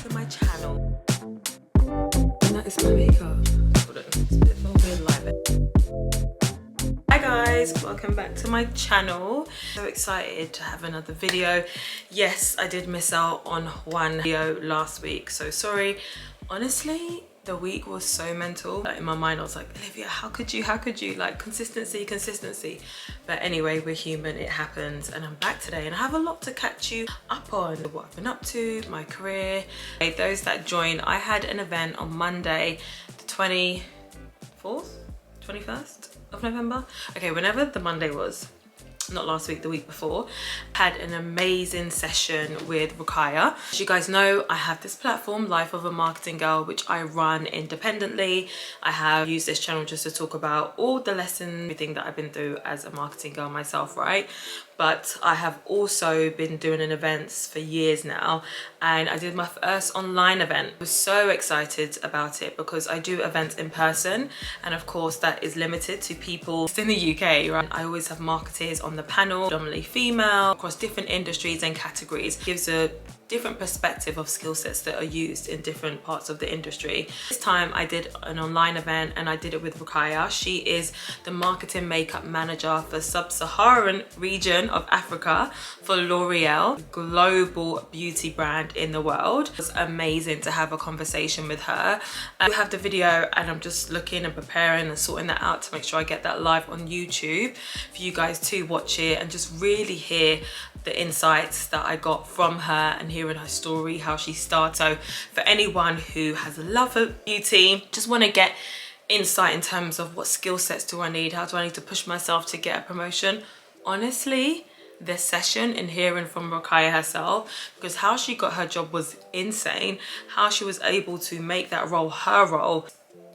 to my channel. And that is my makeup. Hold on, it's a bit more weird live. Hi guys, welcome back to my channel. So excited to have another video. Yes, I did miss out on one video last week, so sorry. Honestly, the week was so mental. In my mind I was like, Olivia, how could you, like consistency. But anyway, we're human, it happens, and I'm back today and I have a lot to catch you up on. What I've been up to, my career. Those that join, I had an event on Monday the 24th 21st of November, okay, whenever the Monday was, not last week, the week before. Had an amazing session with Rukaya. As you guys know, I have this platform, Life of a Marketing Girl, which I run independently. I have used this channel just to talk about all the lessons, everything that I've been through as a marketing girl myself, right? But I have also been doing events for years now, and I did my first online event. I was so excited about it because I do events in person, and of course that is limited to people in the UK, right? I always have marketers on the panel, predominantly female, across different industries and categories. It gives a different perspective of skill sets that are used in different parts of the industry. This time I did an online event and I did it with Rukaya. She is the marketing makeup manager for sub-Saharan region of Africa for L'Oreal, global beauty brand in the world. It was amazing to have a conversation with her. I have the video and I'm just looking and preparing and sorting that out to make sure I get that live on YouTube for you guys to watch it and just really hear the insights that I got from her and hearing her story, how she started. So for anyone who has a love of beauty, just want to get insight in terms of what skill sets do I need, how do I need to push myself to get a promotion. Honestly, this session and hearing from Rukaya herself, because how she got her job was insane, how she was able to make that role her role.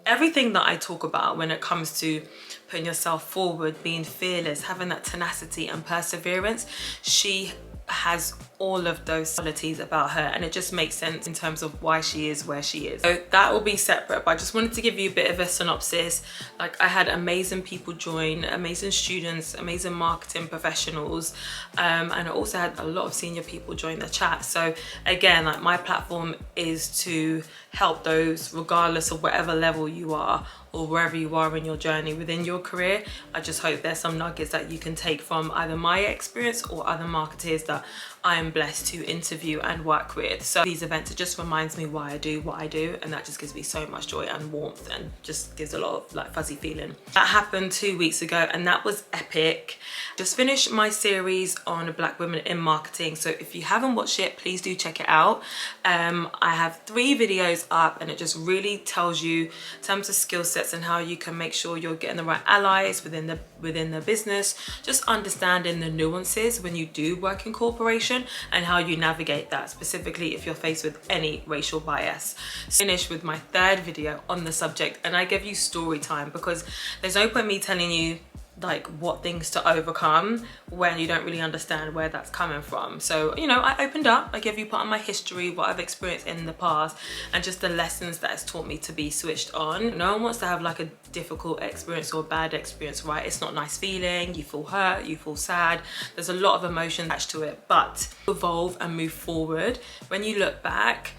Everything that I talk about when it comes to putting yourself forward, being fearless, having that tenacity and perseverance, she has all of those qualities about her, and it just makes sense in terms of why she is where she is. So that will be separate, but I just wanted to give you a bit of a synopsis. Like, I had amazing people join, amazing students, amazing marketing professionals, and I also had a lot of senior people join the chat. So again, like, my platform is to help those regardless of whatever level you are or wherever you are in your journey within your career. I just hope there's some nuggets that you can take from either my experience or other marketers that I am blessed to interview and work with. So these events, it just reminds me why I do what I do, and that just gives me so much joy and warmth and just gives a lot of like fuzzy feeling. That happened 2 weeks ago and that was epic. Just finished my series on Black women in marketing, so if you haven't watched it, please do check it out. I have 3 videos up and it just really tells you in terms of skill sets and how you can make sure you're getting the right allies within the business, just understanding the nuances when you do work in corporation and how you navigate that, specifically if you're faced with any racial bias. Finish with my 3rd video on the subject, and I give you story time because there's no point me telling you like what things to overcome when you don't really understand where that's coming from. So, you know, I opened up, I gave you part of my history, what I've experienced in the past, and just the lessons that has taught me to be switched on. No one wants to have like a difficult experience or a bad experience, right? It's not a nice feeling, you feel hurt, you feel sad, there's a lot of emotion attached to it, but evolve and move forward. When you look back,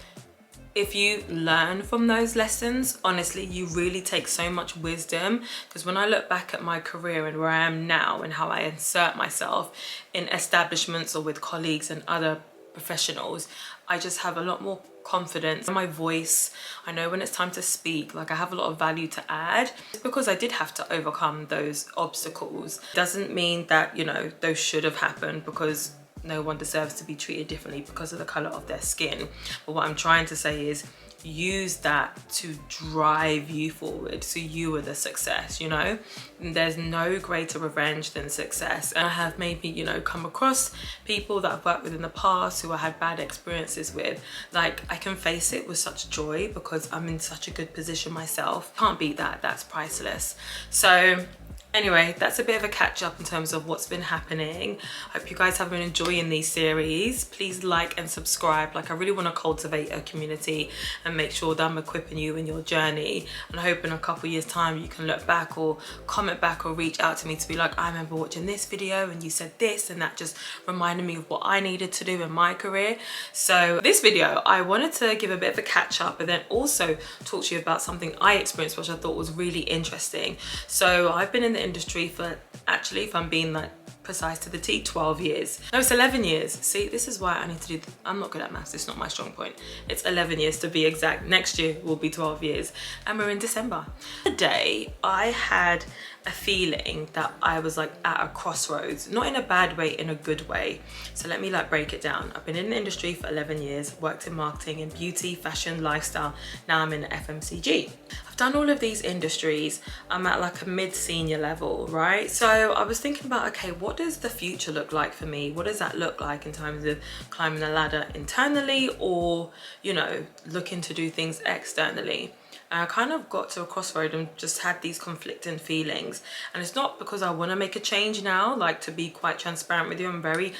if you learn from those lessons, honestly, you really take so much wisdom. Because when I look back at my career and where I am now and how I insert myself in establishments or with colleagues and other professionals, I just have a lot more confidence in my voice. I know when it's time to speak, like I have a lot of value to add. It's because I did have to overcome those obstacles. Doesn't mean that, you know, those should have happened, because no one deserves to be treated differently because of the color of their skin. But what I'm trying to say is use that to drive you forward so you are the success, you know? And there's no greater revenge than success. And I have maybe, you know, come across people that I've worked with in the past who I had bad experiences with. Like, I can face it with such joy because I'm in such a good position myself. Can't beat that, that's priceless. So Anyway, that's a bit of a catch up in terms of what's been happening. Hope you guys have been enjoying these series. Please like and subscribe. Like, I really want to cultivate a community and make sure that I'm equipping you in your journey. And I hope in a couple years time you can look back or comment back or reach out to me to be like, I remember watching this video and you said this, and that just reminded me of what I needed to do in my career. So this video, I wanted to give a bit of a catch up, but then also talk to you about something I experienced which I thought was really interesting. So I've been in the industry for, actually, if I'm being like precise to the T, 12 years. No, it's 11 years. See, this is why I need to do, I'm not good at maths, it's not my strong point. It's 11 years to be exact. Next year will be 12 years and we're in December. Today, I had a feeling that I was like at a crossroads, not in a bad way, in a good way. So let me like break it down. I've been in the industry for 11 years, worked in marketing in beauty, fashion, lifestyle. Now I'm in FMCG. I've done all of these industries. I'm at like a mid-senior level, right? So I was thinking about, okay, what does the future look like for me? What does that look like in terms of climbing the ladder internally, or, you know, looking to do things externally? And I kind of got to a crossroad and just had these conflicting feelings. And it's not because I want to make a change now, like, to be quite transparent with you, I'm very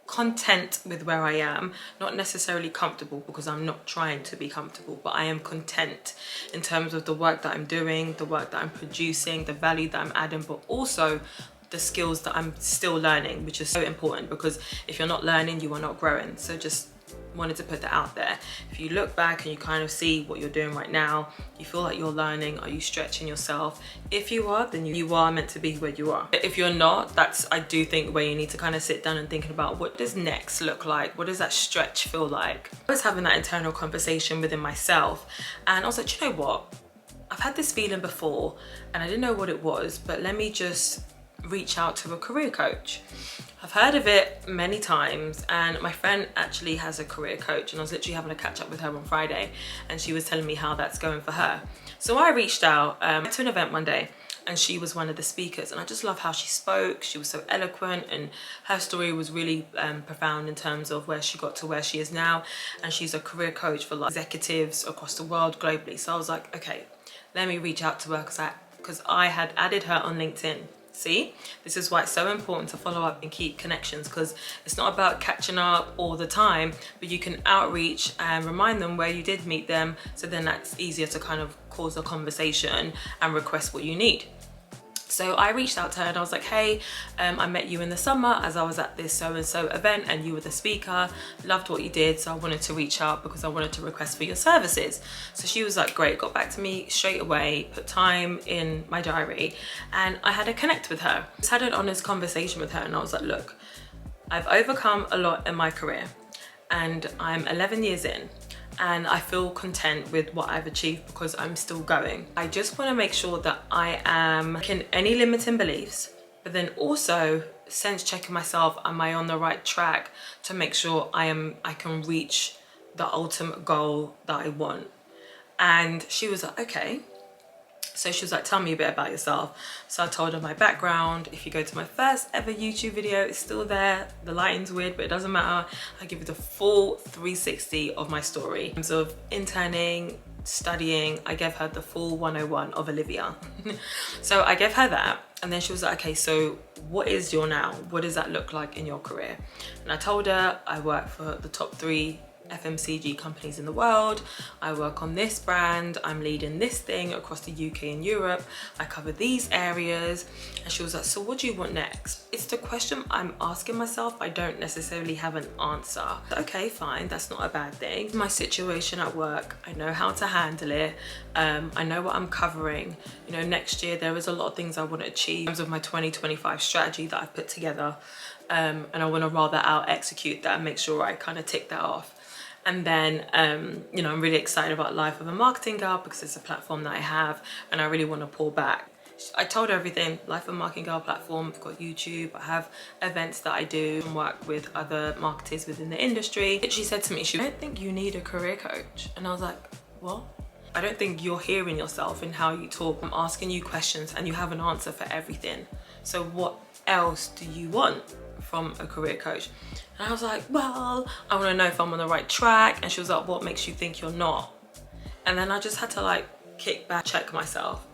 content with where I am, not necessarily comfortable because I'm not trying to be comfortable, but I am content in terms of the work that I'm doing, the work that I'm producing, the value that I'm adding, but also the skills that I'm still learning, which is so important, because if you're not learning, you are not growing. So just wanted to put that out there. If you look back and you kind of see what you're doing right now, you feel like you're learning, are you stretching yourself? If you are, then you are meant to be where you are. But if you're not, that's, I do think, where you need to kind of sit down and thinking about, what does next look like? What does that stretch feel like? I was having that internal conversation within myself, and I was like, you know what? I've had this feeling before and I didn't know what it was, but let me just reach out to a career coach. I've heard of it many times, and my friend actually has a career coach, and I was literally having a catch up with her on Friday, and she was telling me how that's going for her. So I reached out to an event one day, and she was one of the speakers, and I just love how she spoke. She was so eloquent, and her story was really profound in terms of where she got to where she is now. And she's a career coach for like executives across the world, globally. So I was like, okay, let me reach out to her, because I had added her on LinkedIn. See, this is why it's so important to follow up and keep connections, because it's not about catching up all the time, but you can outreach and remind them where you did meet them, so then that's easier to kind of cause a conversation and request what you need. So I reached out to her and I was like, hey, I met you in the summer as I was at this so-and-so event and you were the speaker, loved what you did, so I wanted to reach out because I wanted to request for your services. So she was like, great, got back to me straight away, put time in my diary, and I had to connect with her. I just had an honest conversation with her, and I was like, look, I've overcome a lot in my career and I'm 11 years in, and I feel content with what I've achieved because I'm still going. I just want to make sure that I am in any limiting beliefs, but then also sense checking myself, am I on the right track to make sure I can reach the ultimate goal that I want. And she was like, okay. So she was like, tell me a bit about yourself. So I told her my background. If you go to my first ever YouTube video, it's still there. The lighting's weird, but it doesn't matter. I give you the full 360 of my story. In terms of interning, studying, I gave her the full 101 of Olivia. So I gave her that. And then she was like, okay, so what is your now? What does that look like in your career? And I told her I work for the top 3 FMCG companies in the world. I work on this brand. I'm leading this thing across the UK and Europe. I cover these areas. And she was like, so what do you want next? It's the question I'm asking myself. I don't necessarily have an answer. Okay, fine, that's not a bad thing. My situation at work, I know how to handle it. I know what I'm covering. You know, next year there is a lot of things I want to achieve in terms of my 2025 strategy that I've put together. And I want to roll that out, execute that, and make sure I kind of tick that off. And then, you know, I'm really excited about Life of a Marketing Girl because it's a platform that I have and I really want to pull back. I told her everything. Life of a Marketing Girl platform, I've got YouTube, I have events that I do and work with other marketers within the industry. She said to me, I don't think you need a career coach. And I was like, what? I don't think you're hearing yourself in how you talk. I'm asking you questions and you have an answer for everything. So what else do you want from a career coach? And I was like, well, I want to know if I'm on the right track. And she was like, what makes you think you're not? And then I just had to like kick back, check myself.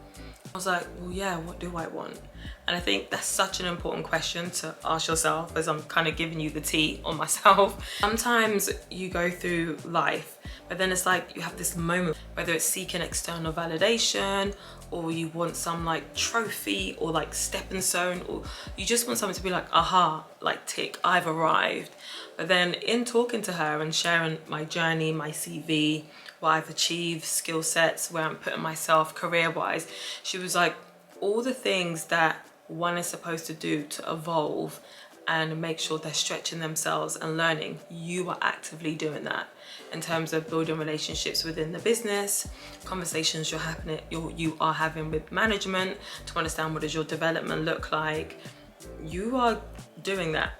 I was like, well, yeah, what do I want? And I think that's such an important question to ask yourself, as I'm kind of giving you the tea on myself. Sometimes you go through life, but then it's like you have this moment, whether it's seeking external validation, or you want some like trophy or like stepping stone, or you just want something to be like, aha, like tick, I've arrived. But then in talking to her and sharing my journey, my CV, what I've achieved, skill sets, where I'm putting myself career-wise, she was like, all the things that one is supposed to do to evolve and make sure they're stretching themselves and learning, you are actively doing that in terms of building relationships within the business, conversations you are having with management to understand what does your development look like. You are doing that.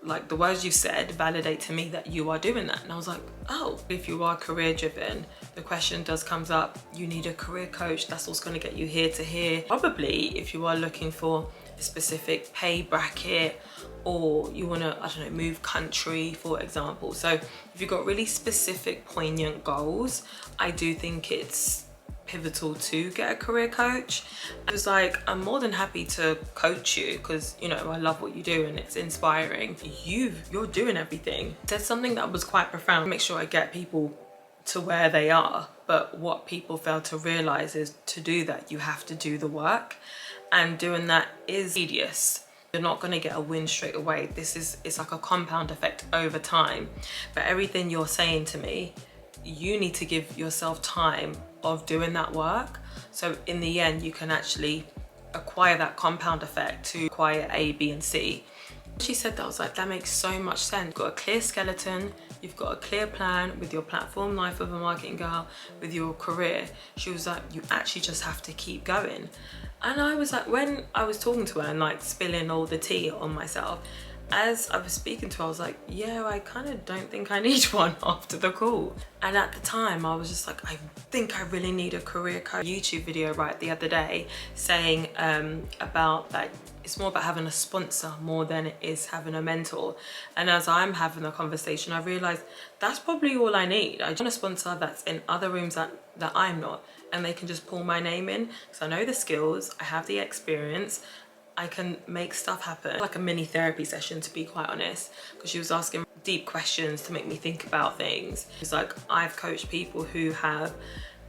Like, the words you said validate to me that you are doing that. And I was like, oh, if you are career driven, the question comes up, you need a career coach. That's what's going to get you here to here. Probably if you are looking for a specific pay bracket, or you want to, I don't know, move country, for example. So if you've got really specific, poignant goals, I do think it's pivotal to get a career coach. I was like, I'm more than happy to coach you because, you know, I love what you do and it's inspiring. You're doing everything. There's something that was quite profound. Make sure I get people to where they are, but what people fail to realize is to do that, you have to do the work, and doing that is tedious. You're not going to get a win straight away. It's like a compound effect over time. But everything you're saying to me, you need to give yourself time of doing that work, so in the end you can actually acquire that compound effect to acquire A, B and C. She said that, I was like, that makes so much sense. You've got a clear skeleton, you've got a clear plan with your platform, Life of a Marketing Girl, with your career. She was like, you actually just have to keep going. And I was like, when I was talking to her and like spilling all the tea on myself, as I was speaking to her, I was like, yeah, I kind of don't think I need one after the call. And at the time I was just like, I think I really need a career coach. YouTube video right the other day saying about that it's more about having a sponsor more than it is having a mentor. And as I'm having the conversation, I realized that's probably all I need. I want a sponsor that's in other rooms that I'm not, and they can just pull my name in because I know the skills, I have the experience, I can make stuff happen. Like a mini therapy session, to be quite honest, because she was asking deep questions to make me think about things. It's like, I've coached people who have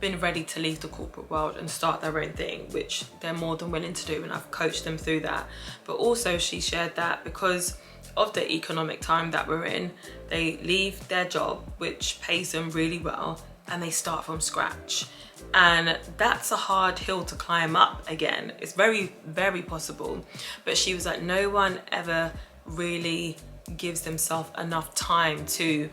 been ready to leave the corporate world and start their own thing, which they're more than willing to do, and I've coached them through that. But also she shared that because of the economic time that we're in, they leave their job, which pays them really well, and they start from scratch. And that's a hard hill to climb up again. It's very, very possible. But she was like, no one ever really gives themselves enough time to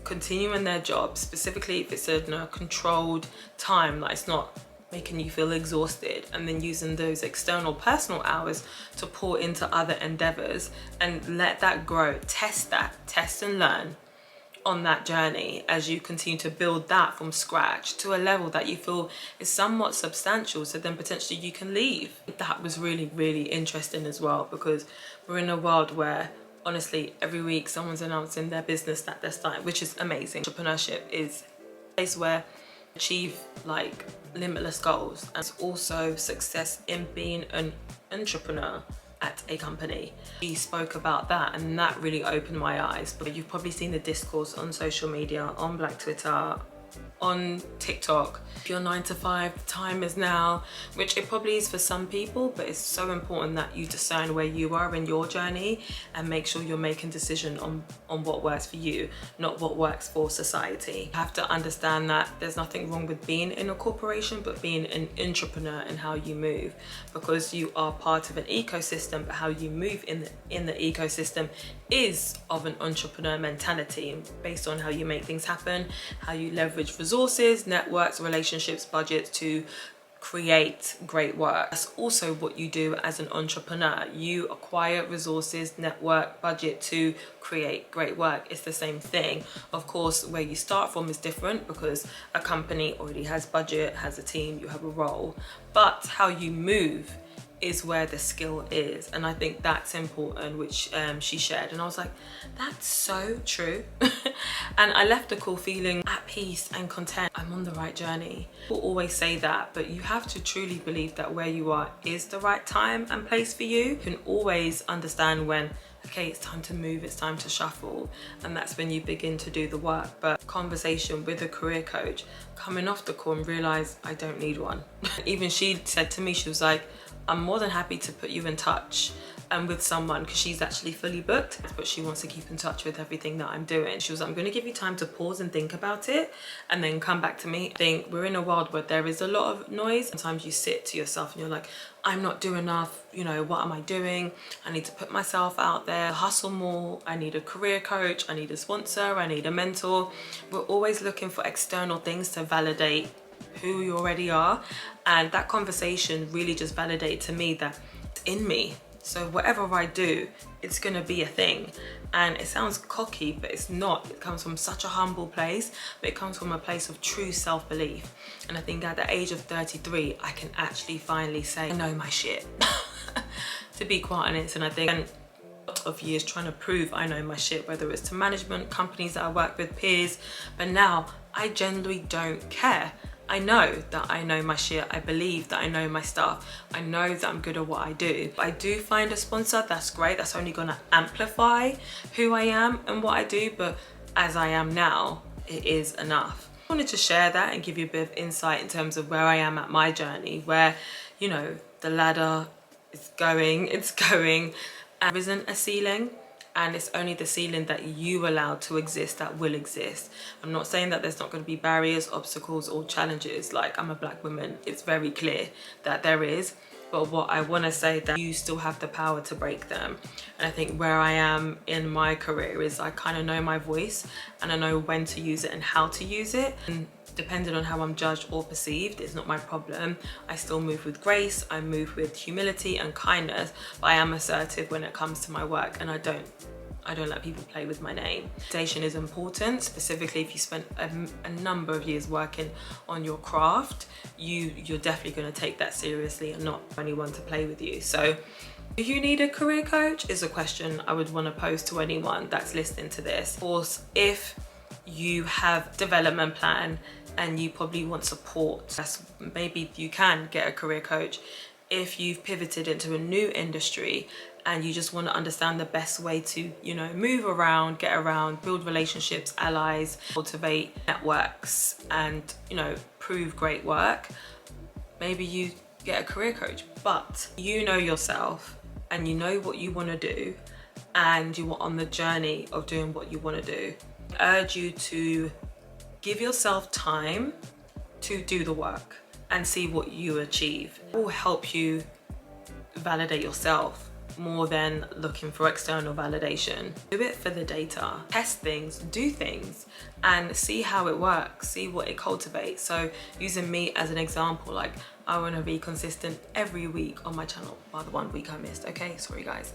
continue in their job, specifically if it's a controlled time, like it's not making you feel exhausted, and then using those external personal hours to pour into other endeavors and let that grow. Test and learn on that journey as you continue to build that from scratch to a level that you feel is somewhat substantial, so then potentially you can leave. That was really, really interesting as well, because we're in a world where honestly every week someone's announcing their business that they're starting, which is amazing. Entrepreneurship is a place where you achieve like limitless goals, and it's also success in being an entrepreneur at a company. She spoke about that, and that really opened my eyes. But you've probably seen the discourse on social media, on Black Twitter, on TikTok. If you're 9 to 5, the time is now, which it probably is for some people, but it's so important that you discern where you are in your journey and make sure you're making decision on what works for you, not what works for society. You have to understand that there's nothing wrong with being in a corporation, but being an entrepreneur and how you move, because you are part of an ecosystem, but how you move in the ecosystem is of an entrepreneur mentality, based on how you make things happen, how you leverage resources, networks, relationships, budgets to create great work. That's also what you do as an entrepreneur. You acquire resources, network, budget to create great work. It's the same thing. Of course, where you start from is different because a company already has budget, has a team, you have a role, but how you move is where the skill is. And I think that's important, which she shared, and I was like, that's so true. And I left the call feeling at peace and content. I'm on the right journey. People always say that, but you have to truly believe that where you are is the right time and place for you. You can always understand when, okay, it's time to move, it's time to shuffle, and that's when you begin to do the work. But conversation with a career coach, coming off the call and realize I don't need one. Even she said to me, she was like, I'm more than happy to put you in touch with someone, because she's actually fully booked, but she wants to keep in touch with everything that I'm doing. She was like, I'm going to give you time to pause and think about it and then come back to me. I think we're in a world where there is a lot of noise. Sometimes you sit to yourself and you're like, I'm not doing enough, you know, what am I doing? I need to put myself out there, hustle more. I need a career coach, I need a sponsor, I need a mentor. We're always looking for external things to validate who you already are, and that conversation really just validated to me that it's in me. So whatever I do, it's gonna be a thing. And it sounds cocky, but it's not. It comes from such a humble place, but it comes from a place of true self-belief. And I think at the age of 33, I can actually finally say, I know my shit, to be quite honest. And I think a lot of years trying to prove I know my shit, whether it's to management, companies that I work with, peers, but now I generally don't care. I know that I know my shit. I believe that I know my stuff. I know that I'm good at what I do. If I do find a sponsor, that's great. That's only gonna amplify who I am and what I do. But as I am now, it is enough. I wanted to share that and give you a bit of insight in terms of where I am at my journey, where, you know, the ladder is going, it's going, and there isn't a ceiling. And it's only the ceiling that you allow to exist that will exist. I'm not saying that there's not going to be barriers, obstacles, or challenges. Like, I'm a black woman, it's very clear that there is. But what I want to say, that you still have the power to break them. And I think where I am in my career is I kind of know my voice, and I know when to use it and how to use it. And depending on how I'm judged or perceived, it's not my problem. I still move with grace, I move with humility and kindness, but I am assertive when it comes to my work, and I don't let people play with my name. Reputation is important, specifically if you spent a number of years working on your craft. You're definitely going to take that seriously and not anyone to play with you. So, do you need a career coach is a question I would want to pose to anyone that's listening to this. Of course, if you have development plan and you probably want support, maybe you can get a career coach. If you've pivoted into a new industry and you just want to understand the best way to, you know, move around, get around, build relationships, allies, cultivate networks, and, you know, prove great work, maybe you get a career coach. But you know yourself and you know what you want to do, and you are on the journey of doing what you want to do. I urge you to give yourself time to do the work and see what you achieve. It will help you validate yourself more than looking for external validation. Do it for the data. Test things, do things, and see how it works, see what it cultivates. So using me as an example, like, I want to be consistent every week on my channel, bar the 1 week I missed. Okay, sorry guys.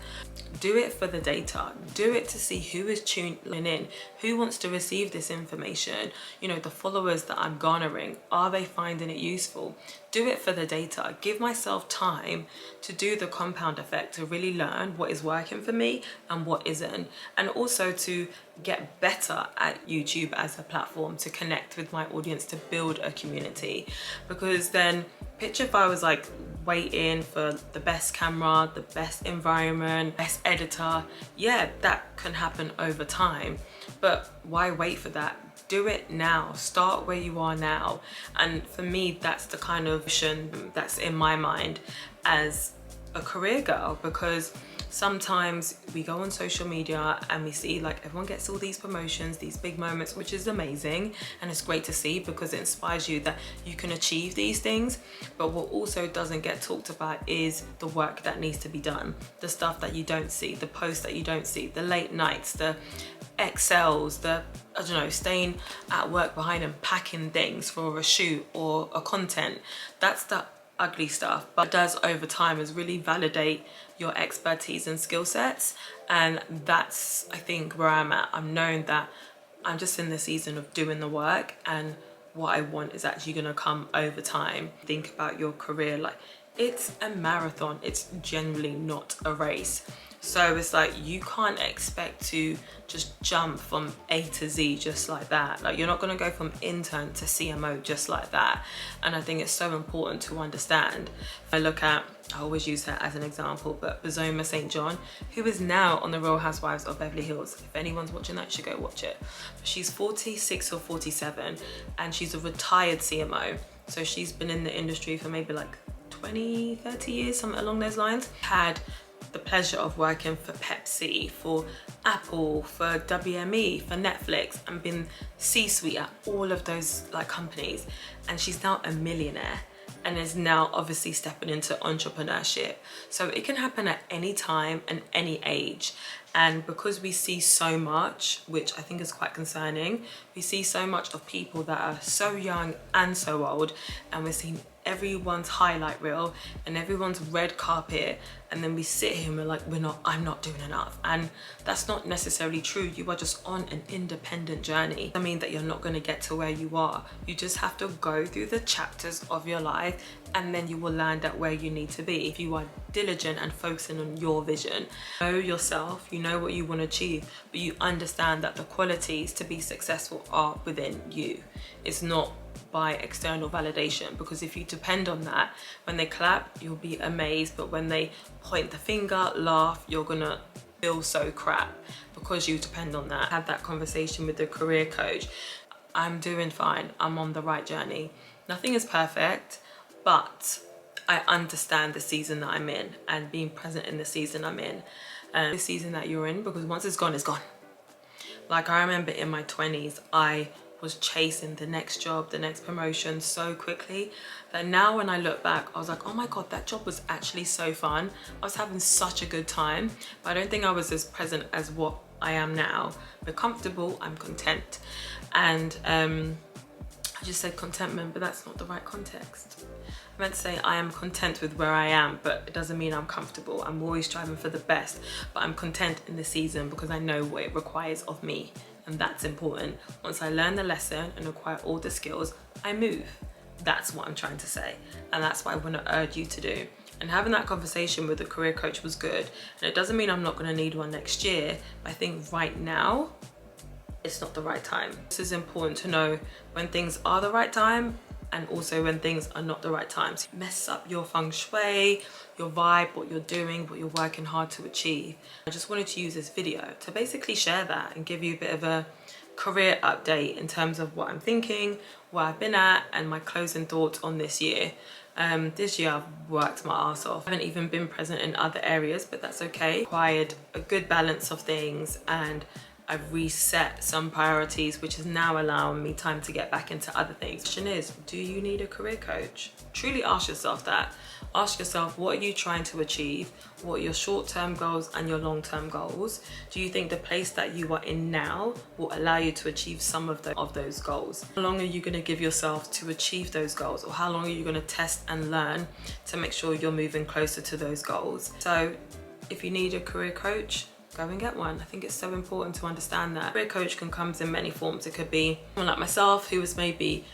Do it for the data. Do it to see who is tuning in, who wants to receive this information. You know, the followers that I'm garnering, are they finding it useful? Do it for the data. Give myself time to do the compound effect, to really learn what is working for me and what isn't, and also to get better at YouTube as a platform to connect with my audience, to build a community. Because then, picture if I was like waiting for the best camera, the best environment, best editor. Yeah, that can happen over time, but why wait for that? Do it now. Start where you are now. And for me, that's the kind of vision that's in my mind as a career girl, because sometimes we go on social media and we see like everyone gets all these promotions, these big moments, which is amazing, and it's great to see because it inspires you that you can achieve these things. But what also doesn't get talked about is the work that needs to be done, the stuff that you don't see, the posts that you don't see, the late nights, the Excels, the, I don't know, staying at work behind and packing things for a shoot or a content. That's the ugly stuff, but it does over time is really validate your expertise and skill sets. And that's, I think, where I'm at. I'm knowing that I'm just in the season of doing the work, and what I want is actually going to come over time. Think about your career, like, It's a marathon. It's generally not a race. So it's like, you can't expect to just jump from A to Z just like that. Like, you're not going to go from intern to CMO just like that. And I think it's so important to understand. If I look at, I always use her as an example, but Bazoma St. John, who is now on the Real Housewives of Beverly Hills. If anyone's watching that, you should go watch it. She's 46 or 47 and she's a retired CMO. So she's been in the industry for maybe like 20, 30 years, something along those lines. Had the pleasure of working for Pepsi, for Apple, for WME, for Netflix, and been C-suite at all of those like companies. And she's now a millionaire and is now obviously stepping into entrepreneurship. So it can happen at any time and any age. And because we see so much, which I think is quite concerning, we see so much of people that are so young and so old, and we're seeing everyone's highlight reel and everyone's red carpet, and then we sit here and we're like, I'm not doing enough. And that's not necessarily true. You are just on an independent journey. I mean that you're not going to get to where you are. You just have to go through the chapters of your life, and then you will land at where you need to be if you are diligent and focusing on your vision. Know yourself, you know what you want to achieve, but you understand that the qualities to be successful are within you. It's not by external validation, because if you depend on that, when they clap, you'll be amazed, but when they point the finger, laugh, you're gonna feel so crap because you depend on that. I had that conversation with the career coach. I'm doing fine, I'm on the right journey. Nothing is perfect, but I understand the season that I'm in and being present in the season I'm in, and the season that you're in, because once it's gone, it's gone. Like, I remember in my 20s, I was chasing the next job, the next promotion so quickly that now when I look back, I was like, oh my God, that job was actually so fun. I was having such a good time, but I don't think I was as present as what I am now. We're comfortable, I'm content. And I just said contentment, but that's not the right context. I meant to say I am content with where I am, but it doesn't mean I'm comfortable. I'm always striving for the best, but I'm content in the season because I know what it requires of me. And that's important. Once I learn the lesson and acquire all the skills, I move. That's what I'm trying to say. And that's what I want to urge you to do. And having that conversation with the career coach was good. And it doesn't mean I'm not going to need one next year, but I think right now, it's not the right time. This is important to know when things are the right time and also when things are not the right time. So mess up your feng shui, your vibe, what you're doing, what you're working hard to achieve. I just wanted to use this video to basically share that and give you a bit of a career update in terms of what I'm thinking, where I've been at, and my closing thoughts on this year. This year I've worked my ass off. I haven't even been present in other areas, but that's okay. Acquired a good balance of things, and I've reset some priorities, which is now allowing me time to get back into other things. The question is, do you need a career coach? Truly ask yourself that. Ask yourself, what are you trying to achieve? What are your short-term goals and your long-term goals? Do you think the place that you are in now will allow you to achieve some of those goals? How long are you going to give yourself to achieve those goals? Or how long are you going to test and learn to make sure you're moving closer to those goals? So if you need a career coach, go and get one. I think it's so important to understand that. A career coach can come in many forms. It could be someone like myself who is maybe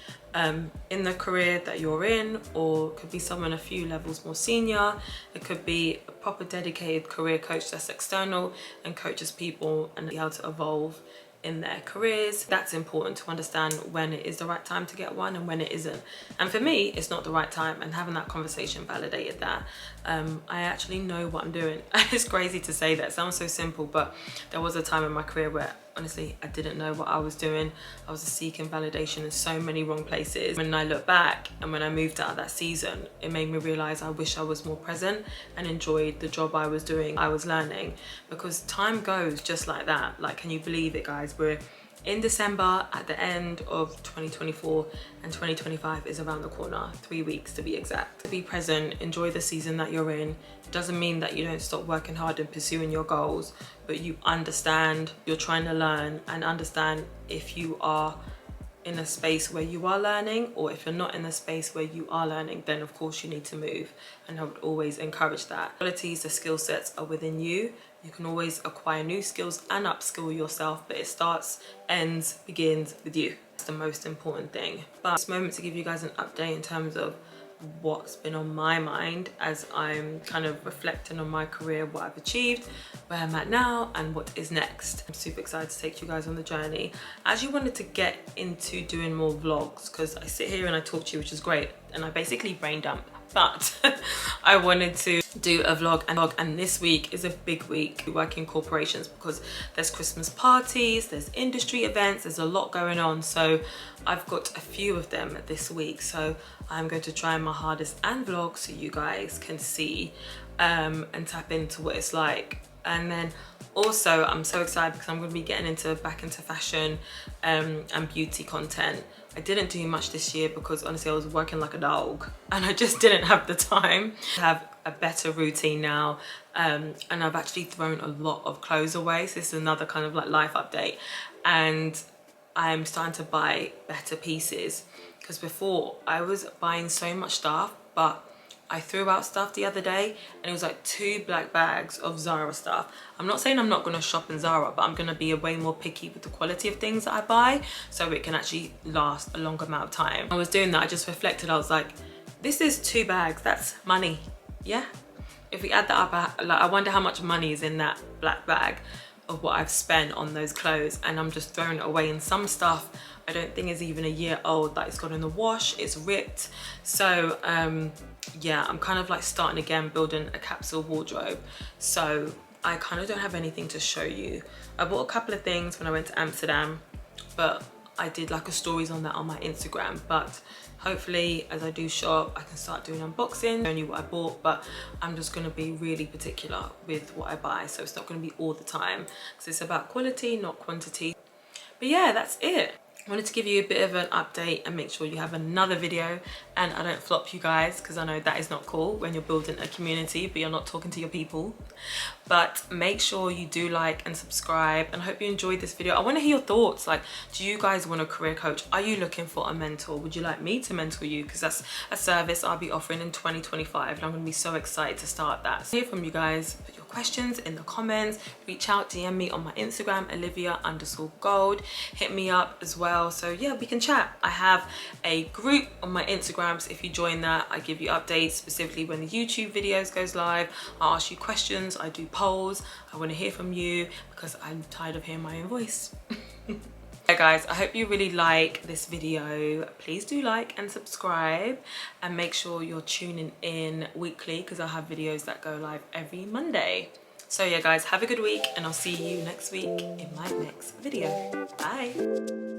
in the career that you're in, or it could be someone a few levels more senior. It could be a proper dedicated career coach that's external and coaches people and how to evolve in their careers. That's important to understand when it is the right time to get one and when it isn't. And for me, it's not the right time, and having that conversation validated that. I actually know what I'm doing. It's crazy to say that, it sounds so simple, but there was a time in my career where honestly I didn't know what I was doing. I was seeking validation in so many wrong places. When I look back and when I moved out of that season, it made me realize I wish I was more present and enjoyed the job I was doing, I was learning, because time goes just like that. Like, can you believe it, guys? We're in December at the end of 2024 and 2025 is around the corner, 3 weeks to be exact. Be present, enjoy the season that you're in. It doesn't mean that you don't stop working hard and pursuing your goals, but you understand you're trying to learn, and understand if you are in a space where you are learning, or if you're not in a space where you are learning, then of course you need to move. And I would always encourage that. Qualities, the skill sets are within you. You can always acquire new skills and upskill yourself, but it starts, ends, begins with you. That's the most important thing. But this moment to give you guys an update in terms of what's been on my mind as I'm kind of reflecting on my career, what I've achieved, where I'm at now, and what is next. I'm super excited to take you guys on the journey. I actually wanted to get into doing more vlogs because I sit here and I talk to you, which is great, and I basically brain dump, but I wanted to do a vlog, and this week is a big week. We work in corporations because there's Christmas parties, there's industry events, there's a lot going on, so I've got a few of them this week, so I'm going to try my hardest and vlog so you guys can see and tap into what it's like. And then also I'm so excited because I'm going to be getting back into fashion and beauty content. I didn't do much this year because honestly I was working like a dog and I just didn't have the time to have a better routine now, and I've actually thrown a lot of clothes away, so this is another kind of like life update, and I'm starting to buy better pieces because before I was buying so much stuff, but I threw out stuff the other day and it was like 2 black bags of Zara stuff. I'm not saying I'm not going to shop in Zara, but I'm going to be way more picky with the quality of things that I buy so it can actually last a longer amount of time. I was doing that, I just reflected, I was like, this is 2 bags, that's money, yeah? If we add that up, I wonder how much money is in that black bag of what I've spent on those clothes, and I'm just throwing it away. And some stuff I don't think is even a year old, like it's got in the wash, it's ripped. So yeah, I'm kind of like starting again, building a capsule wardrobe. So I kind of don't have anything to show you. I bought a couple of things when I went to Amsterdam, but I did like a stories on that on my Instagram. But hopefully as I do shop, I can start doing unboxing, showing you what I bought, but I'm just gonna be really particular with what I buy. So it's not gonna be all the time because it's about quality, not quantity. But yeah, that's it. I wanted to give you a bit of an update and make sure you have another video and I don't flop you guys, because I know that is not cool when you're building a community but you're not talking to your people. But make sure you do like and subscribe, and I hope you enjoyed this video. I want to hear your thoughts. Like, do you guys want a career coach? Are you looking for a mentor? Would you like me to mentor you? Because that's a service I'll be offering in 2025 and I'm going to be so excited to start that. So hear from you guys. Put your questions in the comments, reach out, DM me on my Instagram, Olivia_gold. Hit me up as well, so yeah, we can chat. I have a group on my Instagram, so if you join that, I give you updates specifically when the YouTube videos goes live. I ask you questions, I do polls. I want to hear from you because I'm tired of hearing my own voice. Hey guys, I hope you really like this video. Please do like and subscribe, and make sure you're tuning in weekly because I'll have videos that go live every Monday. So yeah guys, have a good week and I'll see you next week in my next video. Bye.